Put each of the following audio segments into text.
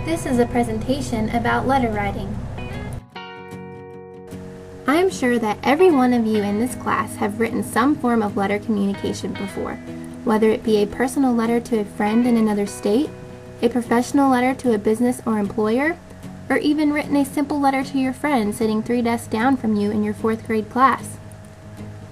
This is a presentation about letter writing. I am sure that every one of you in this class have written some form of letter communication before, whether it be a personal letter to a friend in another state, a professional letter to a business or employer, or even written a simple letter to your friend sitting 3 desks down from you in your 4th grade class.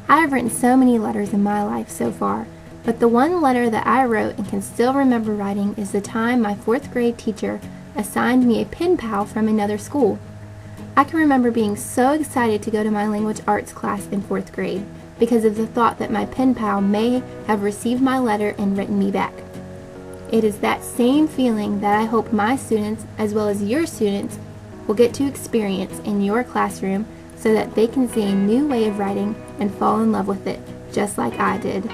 I have written so many letters in my life so far, but the one letter that I wrote and can still remember writing is the time my 4th grade teacher assigned me a pen pal from another school. I can remember being so excited to go to my language arts class in 4th grade because of the thought that my pen pal may have received my letter and written me back. It is that same feeling that I hope my students, as well as your students, will get to experience in your classroom so that they can see a new way of writing and fall in love with it, just like I did.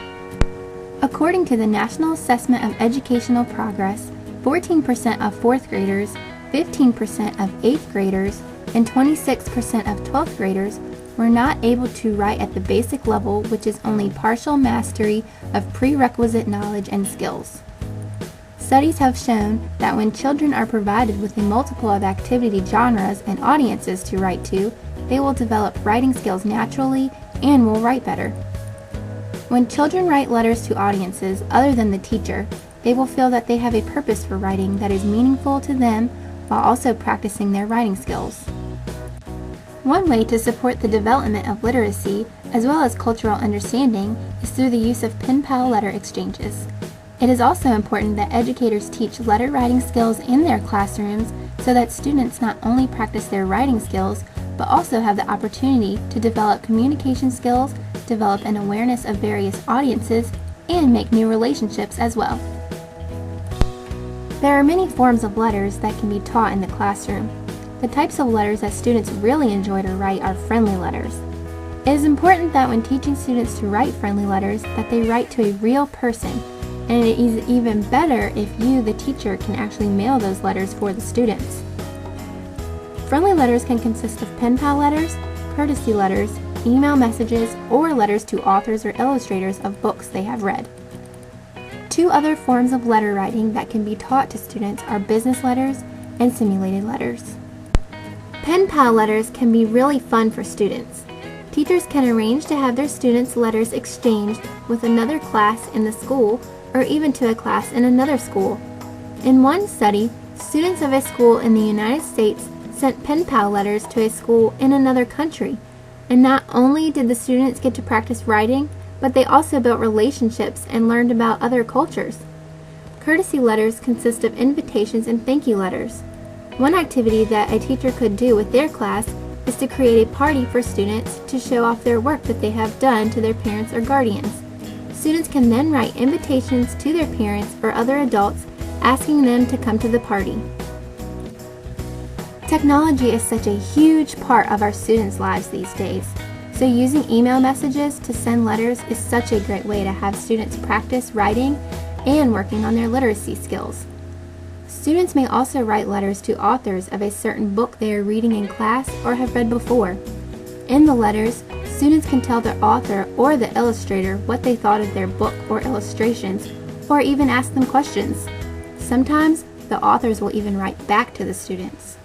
According to the National Assessment of Educational Progress, 14% of 4th graders, 15% of 8th graders, and 26% of 12th graders were not able to write at the basic level, which is only partial mastery of prerequisite knowledge and skills. Studies have shown that when children are provided with a multiple of activity genres and audiences to write to, they will develop writing skills naturally and will write better. When children write letters to audiences other than the teacher, they will feel that they have a purpose for writing that is meaningful to them while also practicing their writing skills. One way to support the development of literacy as well as cultural understanding is through the use of pen pal letter exchanges. It is also important that educators teach letter writing skills in their classrooms so that students not only practice their writing skills but also have the opportunity to develop communication skills, develop an awareness of various audiences, and make new relationships as well. There are many forms of letters that can be taught in the classroom. The types of letters that students really enjoy to write are friendly letters. It is important that when teaching students to write friendly letters that they write to a real person, and it is even better if you, the teacher, can actually mail those letters for the students. Friendly letters can consist of pen pal letters, courtesy letters, email messages, or letters to authors or illustrators of books they have read. Two other forms of letter writing that can be taught to students are business letters and simulated letters. Pen pal letters can be really fun for students. Teachers can arrange to have their students' letters exchanged with another class in the school or even to a class in another school. In one study, students of a school in the United States sent pen pal letters to a school in another country, and not only did the students get to practice writing, but they also built relationships and learned about other cultures. Courtesy letters consist of invitations and thank you letters. One activity that a teacher could do with their class is to create a party for students to show off their work that they have done to their parents or guardians. Students can then write invitations to their parents or other adults asking them to come to the party. Technology is such a huge part of our students' lives these days. So using email messages to send letters is such a great way to have students practice writing and working on their literacy skills. Students may also write letters to authors of a certain book they are reading in class or have read before. In the letters, students can tell the author or the illustrator what they thought of their book or illustrations, or even ask them questions. Sometimes, the authors will even write back to the students.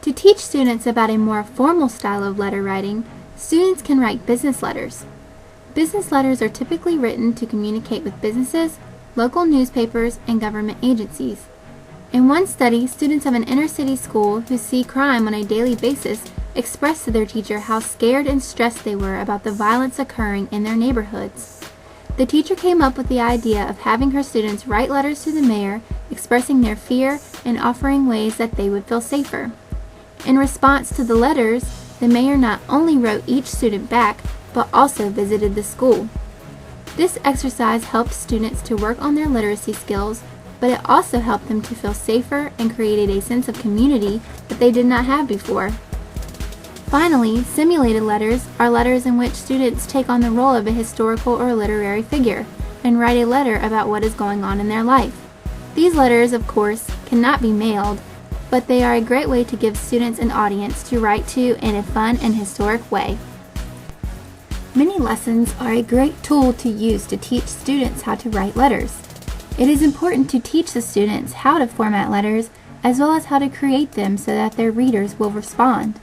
To teach students about a more formal style of letter writing, students can write business letters. Business letters are typically written to communicate with businesses, local newspapers, and government agencies. In one study, students of an inner-city school who see crime on a daily basis expressed to their teacher how scared and stressed they were about the violence occurring in their neighborhoods. The teacher came up with the idea of having her students write letters to the mayor expressing their fear and offering ways that they would feel safer. In response to the letters, the mayor not only wrote each student back, but also visited the school. This exercise helped students to work on their literacy skills, but it also helped them to feel safer and created a sense of community that they did not have before. Finally, simulated letters are letters in which students take on the role of a historical or literary figure and write a letter about what is going on in their life. These letters, of course, cannot be mailed, but they are a great way to give students an audience to write to in a fun and historic way. Mini lessons are a great tool to use to teach students how to write letters. It is important to teach the students how to format letters as well as how to create them so that their readers will respond.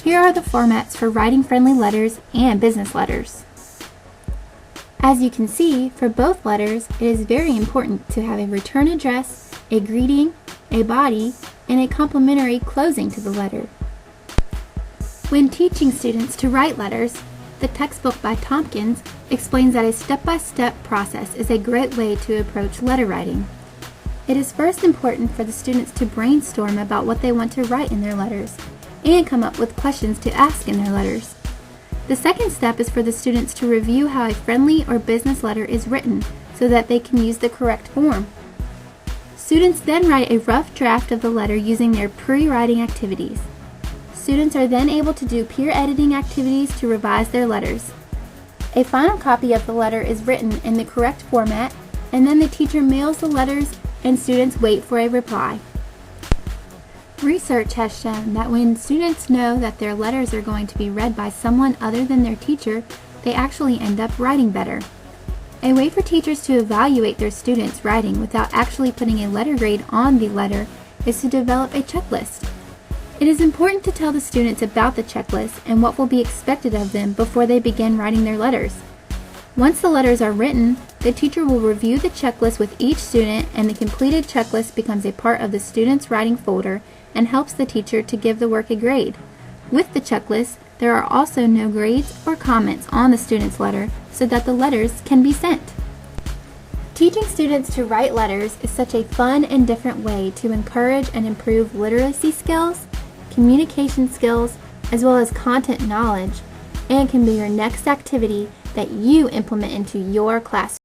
Here are the formats for writing-friendly letters and business letters. As you can see, for both letters, it is very important to have a return address, a greeting, a body, and a complimentary closing to the letter. When teaching students to write letters, the textbook by Tompkins explains that a step-by-step process is a great way to approach letter writing. It is first important for the students to brainstorm about what they want to write in their letters and come up with questions to ask in their letters. The second step is for the students to review how a friendly or business letter is written so that they can use the correct form. Students then write a rough draft of the letter using their pre-writing activities. Students are then able to do peer editing activities to revise their letters. A final copy of the letter is written in the correct format, and then the teacher mails the letters and students wait for a reply. Research has shown that when students know that their letters are going to be read by someone other than their teacher, they actually end up writing better. A way for teachers to evaluate their students' writing without actually putting a letter grade on the letter is to develop a checklist. It is important to tell the students about the checklist and what will be expected of them before they begin writing their letters. Once the letters are written, the teacher will review the checklist with each student, and the completed checklist becomes a part of the student's writing folder and helps the teacher to give the work a grade. With the checklist, there are also no grades or comments on the student's letter so that the letters can be sent. Teaching students to write letters is such a fun and different way to encourage and improve literacy skills, communication skills, as well as content knowledge, and can be your next activity that you implement into your classroom.